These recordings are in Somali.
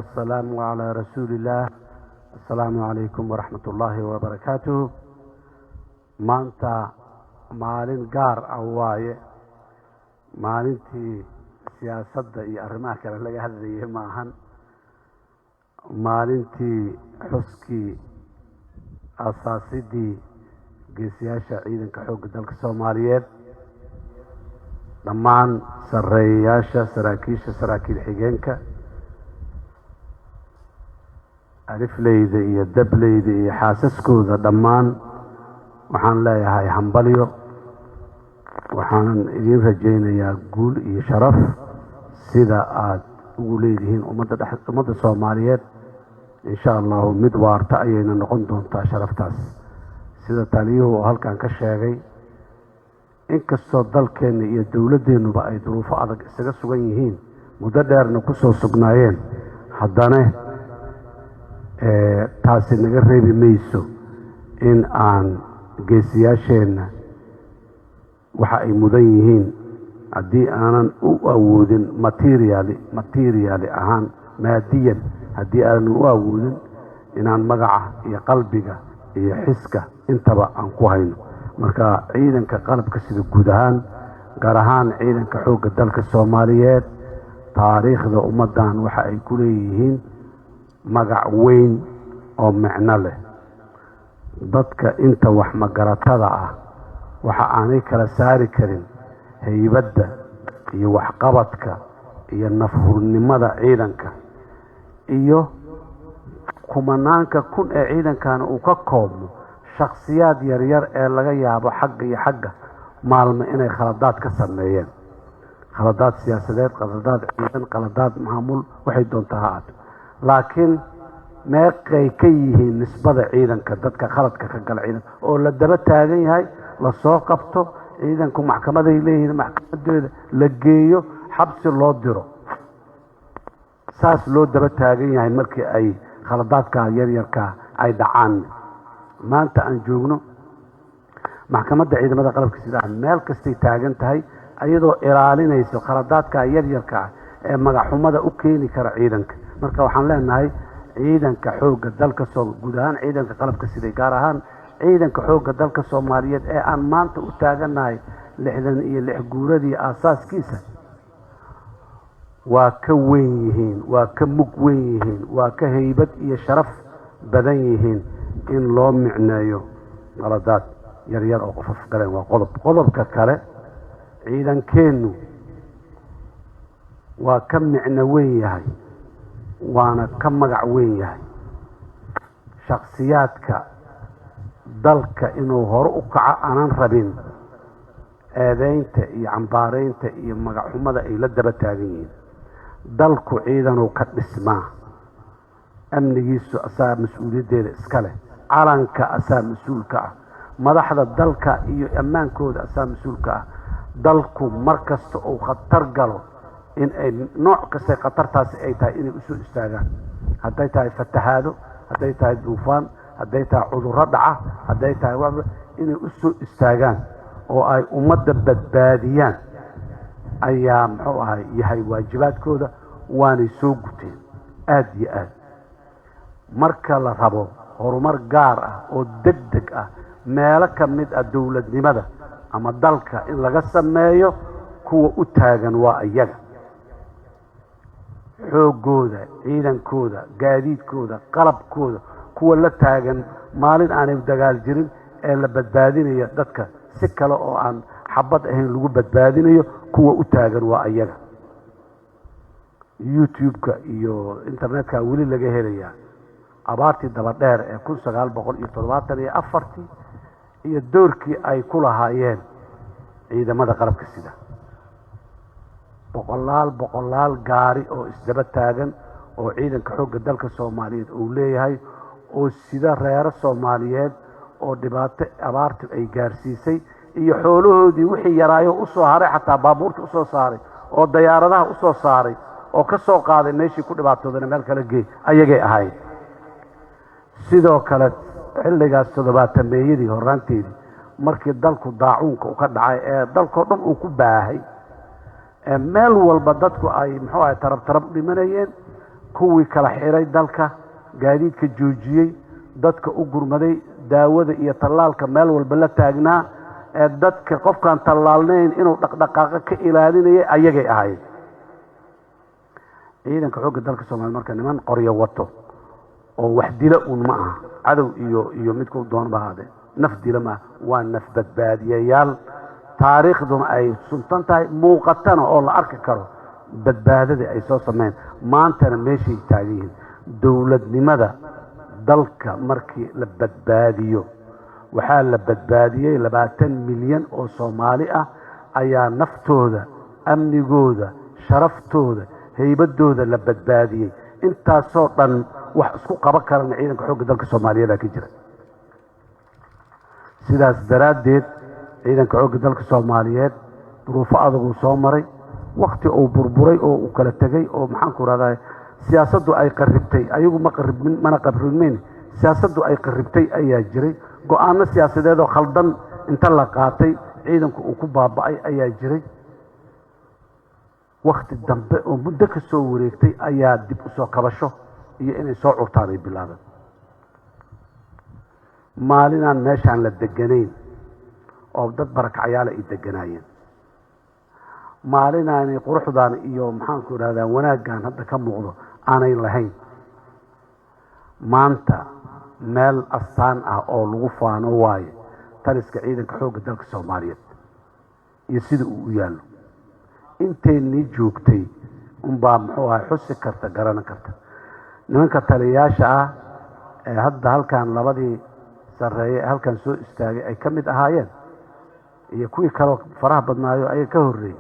والسلام على رسول الله. السلام عليكم ورحمة الله وبركاته. maanta maalin gaar ah waaye, maalintii siyaasadda iyo arrimaha kale laga hadlayay ma ahan, maalintii xuskii asaasidii geesiyaasha ciidanka xoogga dalka Soomaaliyeed, dhammaan sarreeyayaasha saraakiisha saraakiil xigeenka, alifleyda iyo dableyda iyo xaasaskooda dhammaan waxaan leeyahay hambalyo. waxaan idin rajaynayaa guul iyo sharaf sida aad ugu leedihiin ummadda Soomaaliyeed. insha Allah mid waarta ayayna noqon doontaa sharaftaas. sida taliyuhu halkan ka sheegay, inkastoo dalkeena iyo dawladeenuba ay duruufo adag isaga sugan yihiin, muddo dheerna ku soo sugnaayeen, haddana taasi naga reebi mayso in aan geesiyaasheenna waxa ay mudan yihiin haddii aanan u awoodin material ahaan maadiyan, haddii aanan u awoodin inaan magaca iyo qalbiga iyo xiska intaba aan ku hayno. marka ciidanka qalabka sida guud ahaan, gaar ahaan ciidanka xoogga dalka Soomaaliyeed, taariikhda ummadan waxa ay ku leeyihiin magac weyn oo macno leh. dadka inta wax magaratada ah waxa aanay kala saari karin haybadda iyo waxqabadka iyo nafhurnimada ciidanka iyo kumanaanka kun ee ciidankan uu ka koobmo shakhsiyaad yaryar ee laga yaabo xagga iyo xagga maalmo inay khaladaad ka sameeyeen, khaladaad siyaasadeed, khaladaad ciidan, khaladaad maamul, waxay doontaa ha ahaato, laakiin meeqay ka yihiin nisbada ciidanka dadka khaladka ka gala ciidanka oo la daba taagan yahay, la soo qabto, ciidanku maxkamaday leeyihiin, maxkamadeeda la geeyo, xabsi loo diro, saas loo daba taagan yahay markii ay khaladaadka yaryarka ay dhacaan. maanta aan joogno maxkamadda ciidamada qalabka sida meel kastay taagan tahay, iyadoo ilaalinayso khaladaadka yaryarka ee magaxumada u keeni kara ciidanka. marka waxaan leenahay ciidanka xoogga dalka guud ahaan ciidanka qalabka sida, gaar ahaan ciidanka xoogga dalka Soomaaliyeed ee aan maanta u taaganahay 66 guuradii aasaaskiisa, waa ka weyn yihiin, waa ka mug weyn yihiin, waa ka haybad iyo sharaf badan yihiin in loo micneeyo qaladaad yaryar oo qof galeen. waa qodobka kale, ciidankeennu waa ka micno weyn yahay, waana ka magac weyn yahay. shakhsiyaadka dalka inuu hore u kaco aanan rabin eedeynta iyo cambaaraynta iyo magacxumada ay la daba taagan yihiin. dalku ciidanuu ka dhismaa, amnigiisu asaa mas-uuliyaddeeda iska leh, calanka asaa mas-uulka ah, madaxda dalka iyo ammaankooda asaa mas-uulka ah. dalku mar kasta uu khatar galo in ay nooc kasta khatartaasi ay tahay inay usoo istaagaan, hadday tahay fatahaado, hadday tahay duufaan, hadday tahay cudurro dhaca, hadday tahay waxba, inay usoo istaagaan oo ay ummadda badbaadiyaan ayaa muxuu ahay yahay waajibaadkooda, waanay soo guteen aad iyo aad. marka la rabo horumar gaar ah oo degdeg ah meelo ka mid ah dowladnimada ama dalka in laga sameeyo, kuwa u taagan waa iyaga. xoogooda, ciidankooda, gaadiidkooda, qalabkooda, kuwa la taagan maalin aanay dagaal jirin ee la badbaadinayo dadka si kale oo aan xabad ahayn lagu badbaadinayo, kuwa u taagan waa iyaga. YouTube-ka iyo internetka weli laga helayaa abaartii daba dheer ee 1974 iyo doorkii ay ku lahaayeen ciidamada qalabka sida. boqolaal gaari oo isdaba taagan oo ciidanka xoogga dalka Soomaaliyeed uu leeyahay, oo sida reero Soomaaliyeed oo dhibaato abaartu ay gaarsiisay iyo xoolahoodii wixii yaraayo u soo haray, xataa baabuurta u soo saaray oo diyaaradaha u soo saaray oo ka soo qaaday meeshii ku dhibaatoodana meel kala geey, ayagay ahayd. sidoo kale xilligaas 70meeyadii horaanteedii markii dalku daacuunka u ka dhacay ee dalkoo dhan uu ku baahay, meel walba dadku ay muxuu ahay tarab dhimanayeen, kuwii kala xiray dalka gaadiidka joojiyey dadka u gurmaday daawada iyo tallaalka meel walba la taagnaa ee dadka qofkaan tallaalnayn inuu dhaqdhaqaaqa ka ilaalinayay ayagay ahayd ciidanka xoogga dalka Soomaaliya marka niman qoryo wato oo wax dila uun ma aha cadow iyo midku doon baade naf dila ma waa naf badbaadiyayaal taariikhduna ay suntan tahay muuqatana oo la arki karo badbaadada ay soo sameeyeen maantana meeshii taagiin dawladnimada dalka markii la badbaadiyo waxaa la badbaadiyay 20 milyan oo Soomaali ah ayaa naftooda amnigooda sharaftooda haybadooda la badbaadiyay intaasoo dhan wax isku qaban karana ciidanka xoogga dalka Soomaaliyeed ka jira sidaas daraadeed ciidanka xoogga dalka Soomaaliyeed duruufo adag uu soo maray waqti uu burburay oo uu kala tagay oo maxaan ku raadaay siyaasaddu ay qaribtay ayagu ma qaribmin mana qabrimin siyaasaddu ay qaribtay ayaa jiray go'aano siyaasadeed oo khaldan inta la qaatay ciidanku uu ku baaba'ay ayaa jiray waqti dambe oo muddo ka soo wareegtay ayaa dib u soo kabasho iyo inay soo curtaan ay bilaabeen maalinaan meeshaan la deganayn oo dad barakacayaal ay deganaayeen maalinaan quruxdaan iyo maxaan ku raadaan wanaagan hadda ka muuqdo aanay lahayn maanta meel astaan ah oo lagu faano waaye taliska ciidanka xoogga dalka Soomaaliyeed iyo sida uu u yaalo inteennii joogtay unbaa muxuu ahay xusi karta garan karta nimanka taliyaasha ah ee hadda halkan labadii sareeyay halkan soo istaagay ay kamid ahaayeen iyo kuwii kale faraha badnaayo ay ka horeeyay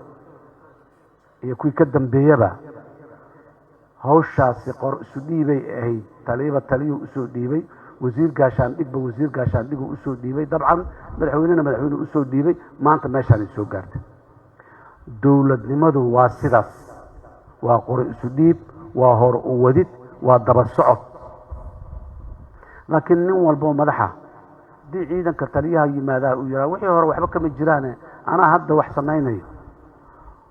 iyo kuwii ka dambeeyaba hawshaasi qor isu dhiibay ahayd taliyo usoo dhiibay wasiir gaashaan dhig usoo dhiibay dabcan madaxweyne usoo dhiibay maanta meeshaan ay soo gaartay dawladnimadu waa sidaas waa qor isu dhiib waa hor u wadid waa daba socod laakiin nin walba madaxa dii ciidanka taliyaha yimaada uu yaraa wixii hore waxba kama jiraan ana hadda wax sameeynayo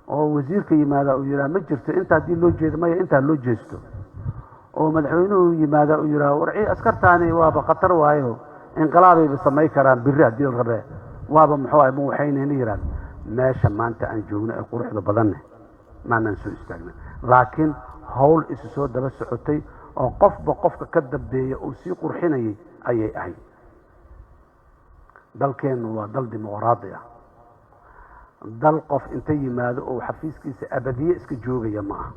oo wasiirka yimaada uu yaraa ma jirto inta hadii loo jeedo ma inta loo jeesto oo madaxweynuhu yimaada uu yaraa warci askartaani waaba khatar waayo inqilaabay sameey karaan birri hadii la rabay waaba muxuu ay waxayna yiraan meesha maanta aan joogno ee quruxda badan maanan soo istaagna laakiin hawl isu soo daba socotay oo qofka ka dambeeya oo si qurxinayay ayay ahayd dalkeenu waa dal dimuqraadi ah dal qof inta yimaado oo xafiiskiisa abadiye iska joogaya ma aha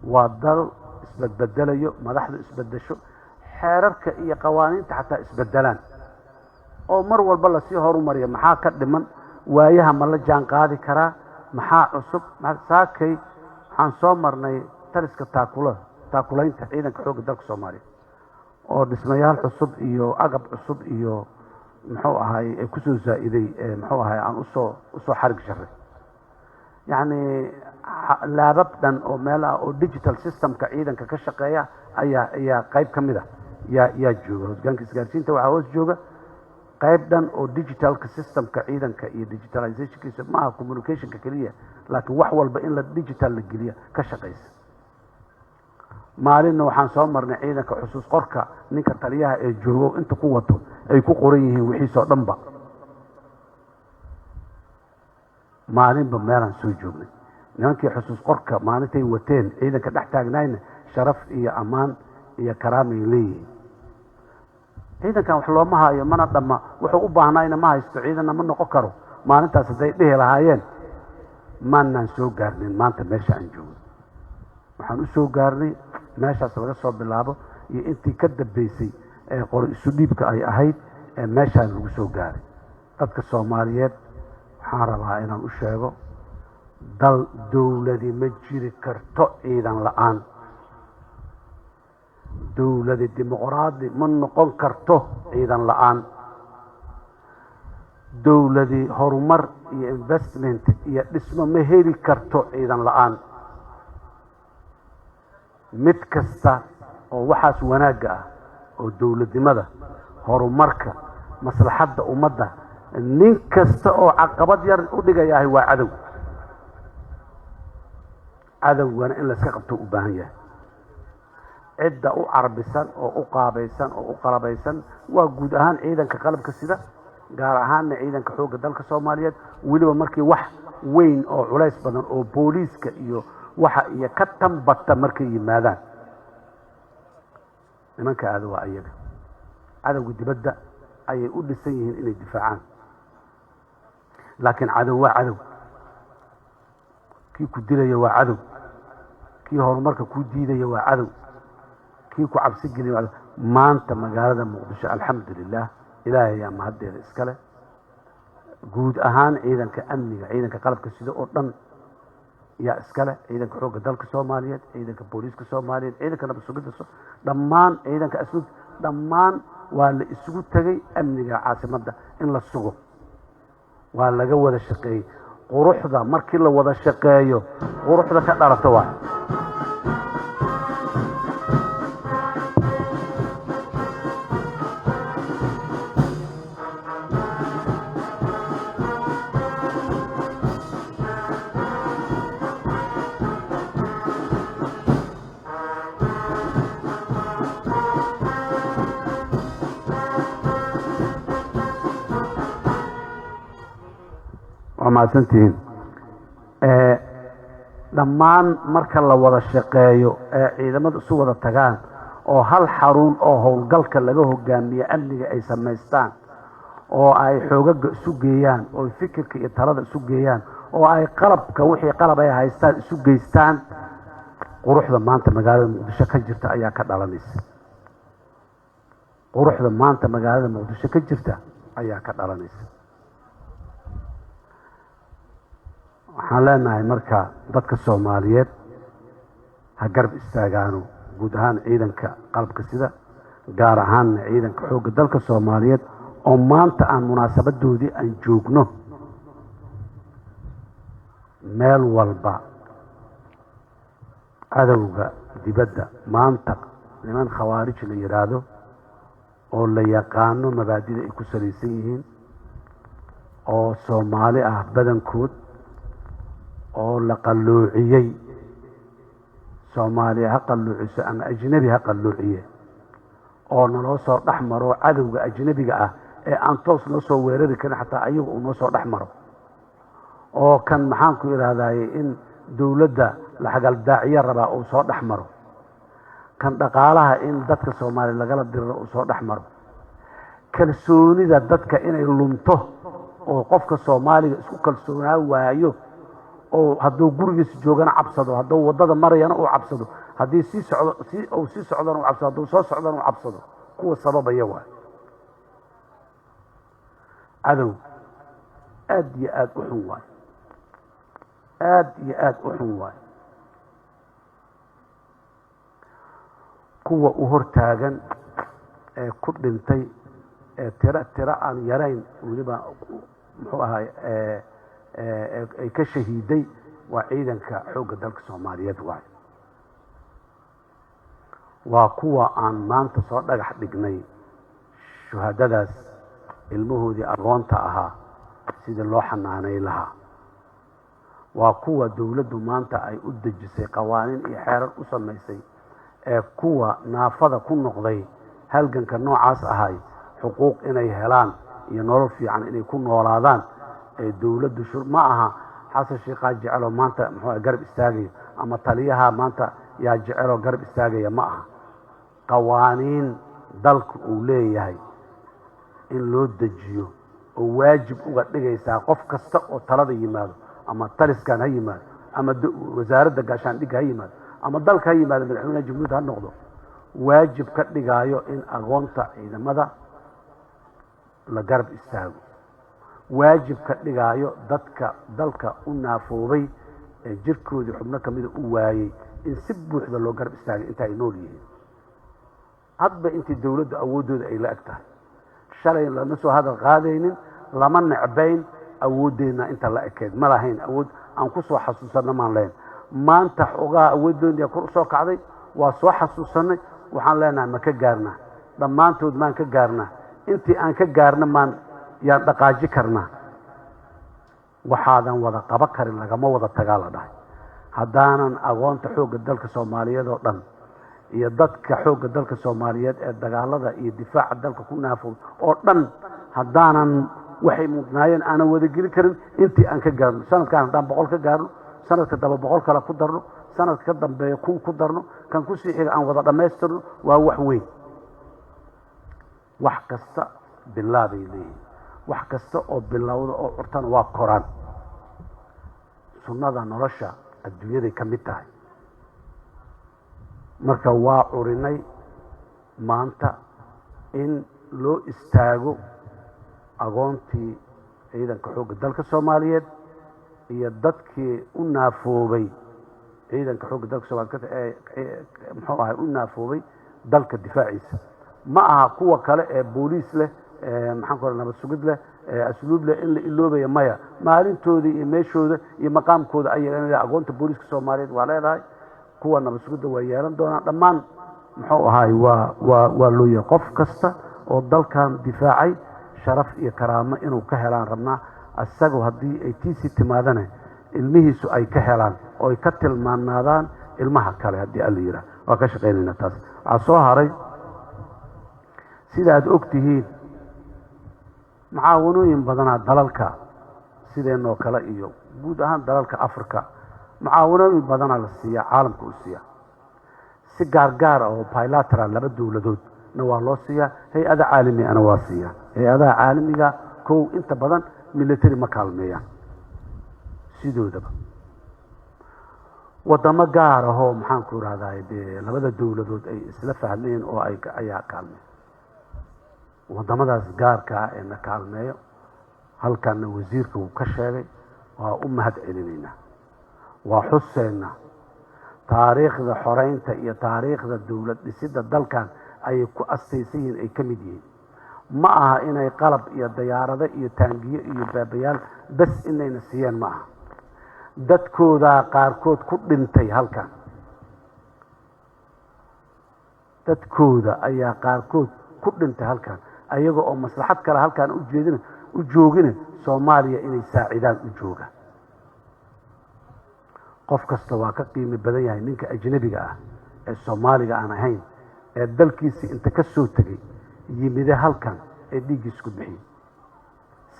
waa dal isbedelayo madaxdu isbedesho xeerarka iyo qawaaniinta xataa isbedelaan oo mar walba la sii horumariyo maxaa ka dhiman waayaha ma la jaan qaadi karaa maxaa cusub saakay waxaan soo marnay taliska taakulaynta ciidanka xoogga dalka Soomaaliya oo dhismayaal cusub iyo agab cusub iyo muxuu ahaay ee ku soo zaa'iday muxuu ahaay aan u soo xarig sharay yani laabab dhan oo meel ah oo digital systemka ciidanka ka shaqeeya ayaa qayb kamid ah yaa jooga hoggaanka isgaarsiinta waxa hoos jooga qayb dhan oo digitalka systemka ciidanka iyo digitalizationkiisa ma aha communicationka kaliya laakiin wax walba in la digital la geliya ka shaqeysa maalinna waxaan soo marnay ciidanka xusuus qorka ninka taliyaha ee joogo inta ku wato ay ku qoran yihiin wixii soo dhanba maalinba meelaan soo joognay nimankii xusuus qorka maalintay wateen ciidanka dhex taagnayna sharaf iyo ammaan iyo karaamay leeyihiin ciidankan wax looma haayo mana dhamma wuxuu u baahnayna ma haysto ciidanna ma noqon karo maalintaas hadday dhihi lahaayeen maanaan soo gaarnin maanta meesha aan joogno waxaan u soo gaarnay meeshaas laga soo bilaabo iyo intii ka dambeysay ee qor isu dhiibka ay ahayd ee meeshaan lagu soo gaaray dadka Soomaaliyeed waxaan rabaa inaan u sheego dal dawladi ma jiri karto ciidan la'aan dawladi dimuqraadi ma noqon karto ciidan la'aan dawladi horumar iyo investment iyo dhismo ma heli karto ciidan la'aan mid kasta oo waxaas wanaaga ah oo dawladnimada horumarka maslaxadda ummadda nin kasta oo caqabad yar u dhigayahay waa cadow cadowgana in layska qabto u baahan yahay. cidda u carbisan oo u qaabaysan oo u qalabaysan waa guud ahaan ciidanka qalabka sida, gaar ahaanna ciidanka xoogga dalka Soomaaliyeed, weliba markii wax weyn oo culays badan oo booliiska iyo waxa iyo ka tambata markay yimaadaan nimanka aad waa ayaga cadowga dibadda ayay u dhisan yihiin inay difaacaan. laakiin cadow waa cadow, kii ku dilaya waa cadow, kii horumarka ku diidaya waa cadow, kii ku cabsi geliya waa cadow. maanta magaalada Muqdisho alxamdulilah ilaahay ayaa mahaddeeda iskale. guud ahaan ciidanka amniga, ciidanka qalabka sida oo dhan yaa iskale, ciidanka xoogga dalka Soomaaliyeed, ciidanka booliiska Soomaaliyeed, ciidanka nabad sugidda, dhammaan ciidanka asluub, dhammaan waa la isugu tegay amniga caasimadda in la sugo. waa laga wada shaqeeyey. quruxda markii la wada shaqeeyo quruxda ka dhalata waa mahadsantihiin. dhammaan marka la wada shaqeeyo ee ciidamadu isu wada tagaan oo hal xarun oo howlgalka laga hogaamiyo amniga ay samaystaan, oo ay xoogaga isu geeyaan, oo fikirka iyo talada isu geeyaan, oo ay qalabka wixii qalab ay haystaan isu geystaan, quruxda maanta magaalada Muqdisho ka jirta ayaa ka dhalanaysa. quruxda maanta magaalada Muqdisho ka jirta ayaa ka dhalanaysa. waxaan leenahay marka dadka Soomaaliyeed ha garab istaagaano guud ahaan ciidanka qalabka sida, gaar ahaan ciidanka xoogga dalka Soomaaliyeed oo maanta aan munaasabadoodii aan joogno. meel walba cadowga dibadda maanta niman khawaarij la yiraahdo oo la yaqaano mabaadida ay ku salaysan yihiin, oo Soomaali ah badankood, oo la qalluuciyey. Soomaaliya ha qalluuciso ama ajnabi ha qalluuciye, oo naloo soo dhex maro cadowga ajnabiga ah ee aan toos noo soo weerari karin, xataa ayagu uu noo soo dhex maro. oo kan maxaan ku idhaahdaye in dowladda la xagaldaaciye rabaa uu soo dhex maro, kan dhaqaalaha in dadka Soomaaliya lagala diriro uu soo dhex maro, kalsoonida dadka inay lunto oo qofka Soomaaliga isku kalsoonaa waayo, oo hadduu gurigiisa joogana cabsado, hadduu waddada marayana uu cabsado, haddii sii socdana uu cabsado, hadduu soo socdana uu cabsado. kuwa sababaya waay cadow aad iyo aad u xun waay, aad iyo aad u xun waay. kuwa u hortaagan ee ku dhintay ee tiro aan yarayn weliba muxuu ahaay ay ka shahiiday waa ciidanka xoogga dalka Soomaaliyeed waay. waa kuwa aan maanta soo dhagax dhignay shuhadadaas ilmahoodii agoonta ahaa sidii loo xanaanay lahaa. waa kuwa dowladdu maanta ay u dejisay qawaaniin iyo xeerar u samaysay ee kuwa naafada ku noqday halganka noocaas ahay xuquuq inay helaan iyo nolol fiican inay ku noolaadaan. ee dowladdu ma aha xasan sheekh jecelo maanta muxuu garab istaagay ama taliyaha maanta yaa jecelo garab istaagaya, ma aha. qawaaniin dalku uu leeyahay in loo dejiyo oo waajib uga dhigaysaa qof kasta oo talada yimaado, ama taliskan ha yimaado, ama wasaaradda gaashaandhigga ha yimaado, ama dalka ha yimaado, madaxweynaha jamhuuriyadda ha noqdo, waajib ka dhigaayo in agoonta ciidamada la garab istaago, waajib ka dhigaayo dadka dalka u naafoobay ee jirkoodii xubno kamida u waayey in si buuxda loo garab istaagay inta ay nool yihiin. hadba intii dowladda awooddooda ay la eg tahay. shalay lama soo hadal qaadaynin, lama necbayn, awooddeedna inta la ekeed ma lahayn awood aan ku soo xasuusanno maan lahayn. maanta xogaa awooddoodii kor u soo kacday, waa soo xasuusanay. waxaan leenahay ma ka gaarnaa, dhammaantood maan ka gaarnaa, intii aan ka gaarna maan yaan dhaqaaji karnaa. waxaadan wada qaba karin lagama wada tagaa la dhahay. haddaanan aqoonta xoogga dalka soomaaliyeed oo dhan iyo dadka xoogga dalka soomaaliyeed ee dagaalada iyo difaaca dalka ku naafo oo dhan haddaanan waxay mudnaayeen aanan wadageli karin intii aan ka gaarno sanadkan haddaan 100 ka gaarno sanadka daba 100 kale ku darno sanadka ka dambeeya 1000 ku darno kan ku sii xiga aan wada dhammaystirno waa wax weyn wax kasta bilaabay leeyahay wax kasta oo bilowda oo curtana waa koraan sunnada nolosha adduunyada ka mid tahay marka waa curinay maanta in loo istaago aqoontii ciidanka xoogga dalka Soomaaliyeed iyo dadkii u naafoobay ciidanka xoogga dalka Soomaaliyeed ee muxuu ahay u naafoobay dalka difaaciisa ma aha kuwa kale ee booliis leh maxaan ku nabad sugid leh asluub leh in la iloobayo maya maalintoodii iyo meeshooda iyo maqaamkooda ay yeelanayaan aqoonta booliiska Soomaaliyeed waa leedahay kuwa nabad sugidda way yeelan doonaan dhammaan muxuu ahay waa loo yahay qof kasta oo dalkan difaacay sharaf iyo karaamo inuu ka helaan rabnaa asagoo haddii ay tiisi timaadana ilmihiisu ay ka helaan oo ay ka tilmaanaadaan ilmaha kale haddii alla yidhaah waa ka shaqaynaynaa taas waxaa soo haray sida aad og tihiin macaawanooyin badanaa dalalka sideenoo kale iyo guud ahaan dalalka Afrika macaawanooyin badanaa la siiyaa caalamka u siiyaa si gaargaar ah oo bilateral laba dowladoodna waa loo siiyaa hay-ada caalami ana waa siiyaa hay-adaha caalamiga kow inta badan military ma kaalmeeyaan sidoodaba wadamo gaar ah oo maxaan ku raadayay dee labada dowladood ay isla fahmeen oo ay ayaa kaalmeeya wadamadaas gaarka ah ee na kaalmeeyo halkaana wasiirka uu ka sheegay waa u mahad celinaynaa waa xuseena taariikhda xoreynta iyo taariikhda dowlad dhisidda dalkan ayay ku astaysan yihiin ay ka mid yihiin ma aha inay qalab iyo diyaarado iyo taangiyo iyo baabayaal bas inayna siiyeen ma aha dadkoodaa qaarkood ku dhintay halkan dadkooda ayaa qaarkood ku dhintay halkan ayaga oo maslaxad kale halkan u joogina Soomaaliya inay saacidaan u jooga qof kasta waa ka qiimo badan yahay ninka ajnabiga ah ee Soomaaliga aan ahayn ee dalkiisa inta ka soo tagay yimid halkan ee dhiigis ku bixiyay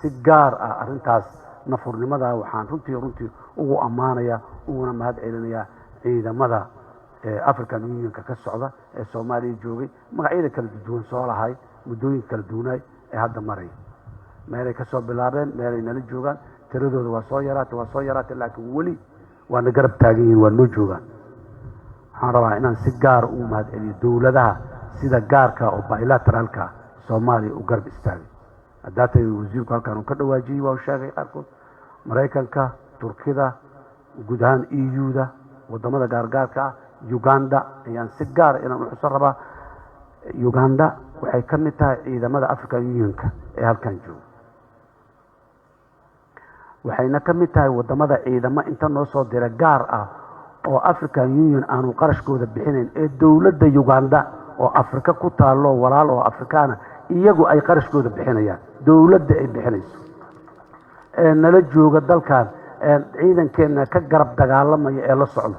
si gaar ah arintaas nafurnimada waxaan runtii ugu amaanaya uguna mahad celinayaa ciidamada African Union ka socda ee Soomaaliya joogay magacyada kala duwan soo lahay muddooyin kala duwanay ee hadda maray meelay ka soo bilaabeen meelay nala joogaan tiradooda waa soo yaraatay laakiin wali waana garab taagan yihiin waa noo joogaan waxaan rabaa inaan si gaar u mahad celiyo dowladaha sida gaarka oo bilateralka Soomaaliya u garab istaagay haddaatay wasiirku halkan uu ka dhawaajiyay waa sheegay qaarkood Mareykanka Turkida guud ahaan EU-da wadamada gaargaarka ah Uganda ayaan si gaar inaan u xuso rabaa Uganda waxay ka mid tahay ciidamada African Union-ka ee halkan jooga waxayna ka mid tahay wadamada ciidamo inta noo soo diray gaar ah oo African Union aanu qarashkooda bixinayn ee dowladda Uganda oo Afrika ku taalo walaal oo Afrikaana iyagu ay qarashkooda bixinayaan dowladda ay bixinayso ee nala jooga dalkan ciidankeena ka garab dagaalamaya ee la socdo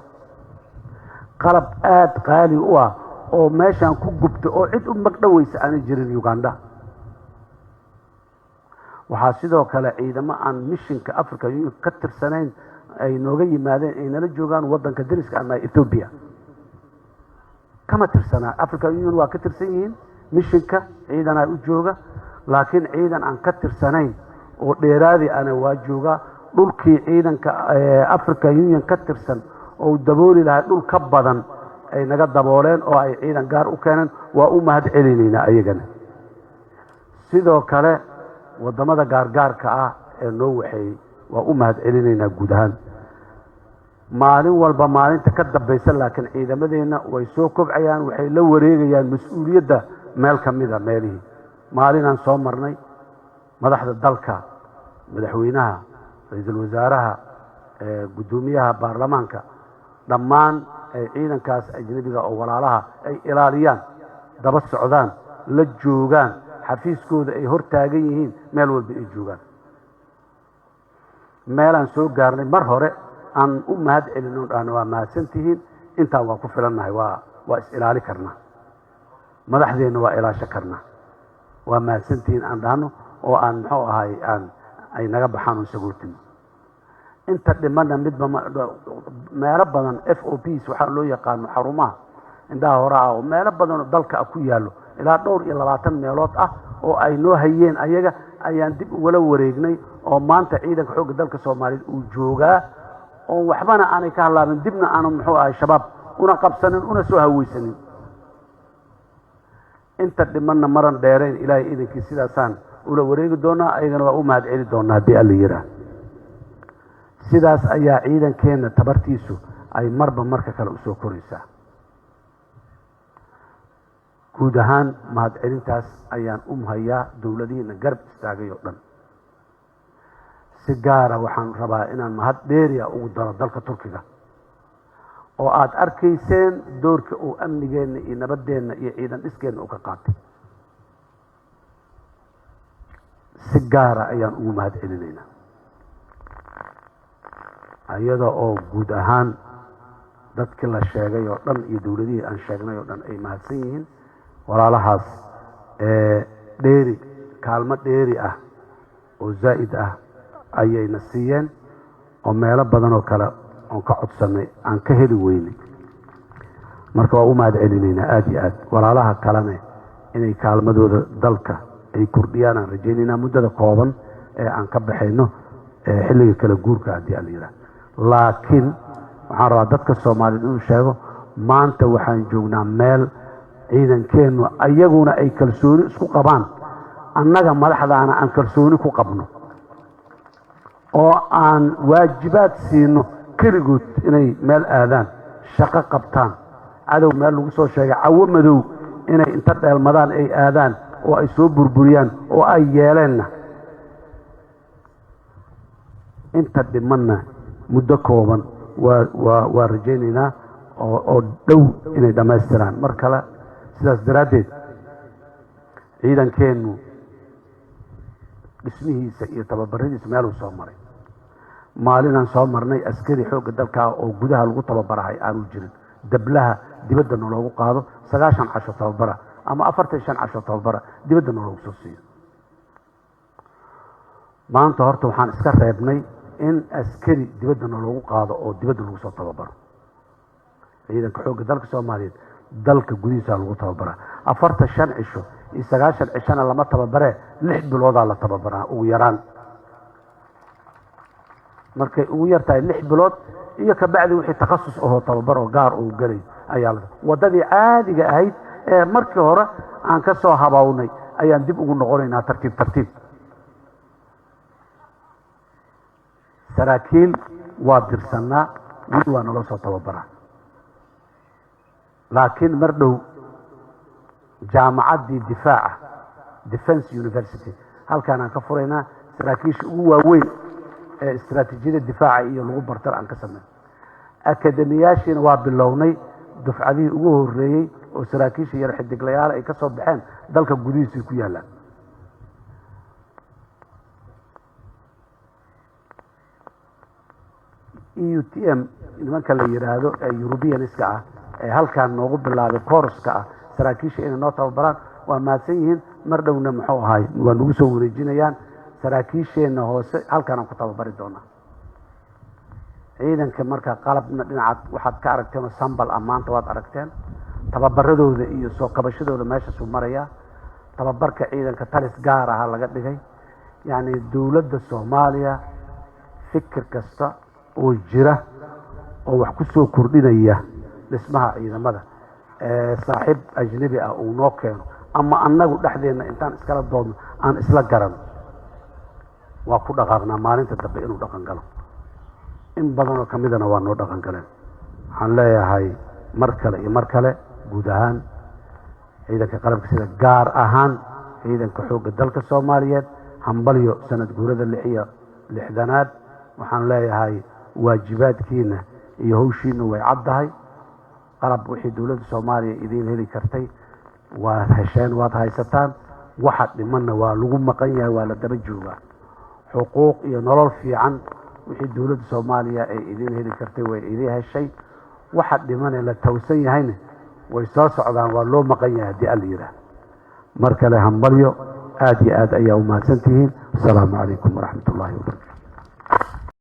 qalab aad qaali u ah oo meeshan ku gubto oo cid u magdhawaysa aan jirin Uganda waxaa sidoo kale ciidamo aan missionka Africa Union ka tirsanayn ay nooga yimaadeen ay nala joogaan wadanka dariska ah Ethiopia kama tirsana Africa Union waa ka tirsan yihiin missionka ciidan ay u jooga laakiin ciidan aan ka tirsanayn oo dheeraadi ana waa jooga dhulkii ciidanka Africa Union ka tirsan oo dabooli lahaa dhul ka badan ay naga dabooleen oo ay ciidan gaar u keeneen waa u mahad celinaynaa ayagana sidoo kale wadamada gaargaarka ah ee noo waxay waa u mahad celinaynaa guud ahaan maalin walba maalinta ka dambaysa laakiin ciidamadeena way soo kobcayaan waxay la wareegayaan mas'uuliyadda meel kamida meelihii maalinaan soo marnay madaxda dalka madaxweynaha ra'iisul wasaaraha gudoomiyaha baarlamaanka dhammaan ay ciidankaas ajnabiga oo walaalaha ay ilaaliyaan daba socdaan la joogaan xafiiskooda ay hor taagan yihiin meel walba ay joogaan meelaan soo gaarnay mar hore aan u mahad celino dhan waa mahadsantihiin intaa waa ku filannahay waa is ilaali karnaa madaxdeena waa ilaasho karnaa waa mahadsantihiin aan dhahno oo aan muxuu ahay ay naga baxaan oo sagootin inta dhimana midba meelo badan FOPs waxaa loo yaqaano xarumaha indhaha hore ah oo meelo badan oo dalka ku yaalo ilaa dhowr iyo 20 meelood ah oo ay noo hayeen ayaga ayaan dib wala wareegnay oo maanta ciidanka xoogga dalka Soomaaliyeed uu joogaa oo waxbana aanay ka halaabin dibna aanu muxuu ahay shabaab una qabsanin una soo haweysanin inta dhimana maran dheereen ilaahay idinkii sidaasaan ula wareegi doonaa ayagana waa u mahad celi doonaa hadii alla yiraahdo sidaas ayaa ciidankeena tabartiisu ay marba marka kale u soo koraysaa guud ahaan mahad celintaas ayaan u mahayaa dawladiina garab istaagay oo dhan si gaara waxaan rabaa inaan mahad dheeriya ugu daro dalka Turkiga oo aad arkayseen doorka uu amnigeena iyo nabadeena iyo ciidan dhiskeena u ka qaatay si gaara ayaan ugu mahad celinaynaa ayada oo guud ahaan dadkii la sheegay oo dhan iyo dawladihii aan sheegnay oo dhan ay mahadsan yihiin walaalahaas dheeri kaalmo dheeri ah oo zaa'id ah ayayna siiyeen oo meelo badan oo kale oo ka codsanay aan ka heli weynay marka waa u mahad celinaynaa aad iyo aad walaalaha kalena inay kaalmadooda dalka ay kordhiyaan aan rajaynaynaa muddada kooban ee aan ka baxayno xilliga kala guurka haddii aan yiraahdo laakiin waxaan rabaa dadka Soomaaliyeed inuu sheego maanta waxaan joognaa meel ciidankeenu ayaguna ay kalsooni isku qabaan annaga madaxdaana aan kalsooni ku qabno oo aan waajibaad siino kaligood inay meel aadaan shaqo qabtaan cadow meel lagu soo sheegay cawo madow inay inta dheelmadaan ay aadaan oo ay soo burburiyaan oo ay yeeleenna inta dhimanna muddo kooban waa rajaynaynaa oo dhow inay dhammaystiraan mar kale sidaas daraaddeed ciidankeenu dhismihiisa iyo tababaradiisa meeluu soo maray maalinaan soo marnay askari xoogga dalka oo gudaha lagu tababarahay aanu jirin dablaha dibadda loogu qaado 90 casho tababara ama 45 casho tababara dibadda loogu soo siiyo maanta horta waxaan iska reebnay in askari dibadda loogu qaado oo dibadda lagu soo tababaro ciidanka xoogga dalka Soomaaliyeed dalka gudihiisa lagu tababara 45 cisho iyo 90 cishana lama tababare 6 bilooda la tababaraa ugu yaraan markay ugu yartahay 6 bilood iyo ka bacdi wixii takhasus oo tababar oo gaar oo galay ayaa wadadii caadiga ahayd ee markii hore aan ka soo habawnay ayaan dib ugu noqonaynaa tartiib saraakiil waa dirsanaa weli waa nala soo tababaraa laakiin mar dhow jaamacaddii difaaca Defense University halkaan aan ka furaynaa saraakiisha ugu waaweyn ee istiraatiijiyada difaaca iyo lagu bartar aan ka sameeyay akademiyaashiina waa bilownay dufcadii ugu horeeyay oo saraakiisha yar xidiglayaal ay ka soo baxeen dalka gudihiisa ku yaalaan EUTM nimanka la yiraahdo ee Europeaniska ah ee halkaan noogu bilaabay kooraska ah saraakiisha inay noo tababaraan waa mahadsan yihiin mar dhowna muxuu ahay waa nagu soo wareejinayaan saraakiisheena hoose halkaan aan ku tababari doonaa ciidanka marka qalabna dhinaca waxaad ka aragteen sambal amaanta waad aragteen tababaradooda iyo soo qabashadooda meesha soo maraya tababarka ciidanka talis gaar ah laga dhigay yani dawladda Soomaaliya fikir kasta oo jira oo wax ku soo kordhinaya dhismaha ciidamada saaxiib ajnabi ah oo noo keeno ama annagu dhaxdeena intaan iskala doodno aan isla garan waa ku dhaqaaqnaa maalinta dambe inuu dhaqan galo in badan oo kamidana waa noo dhaqan galeen waxaan leeyahay mar kale iyo mar kale guud ahaan ciidanka qalabka sida gaar ahaan ciidanka xoogga dalka Soomaaliyeed hambalyo sanad guurada 6aad waxaan leeyahay waajibaadkiina iyo hawshiina way caddahay qalab wixii dawladda Soomaaliya idin heli kartay waa hesheen waad haysataan waxa dhimanna waa lagu maqan yahay waa la daba joogaa xuquuq iyo nolol fiican wixii dowladda Soomaaliya ay idin heli kartay way idin heshay waxa dhimanay la tawsan yahayna way soo socdaan waa loo maqan yahay hadii alla yiraahdo markale hambalyo aad iyo aad ayaa u mahadsantihiin assalaamu calaykum waraxmatullaahi wabarakaatuh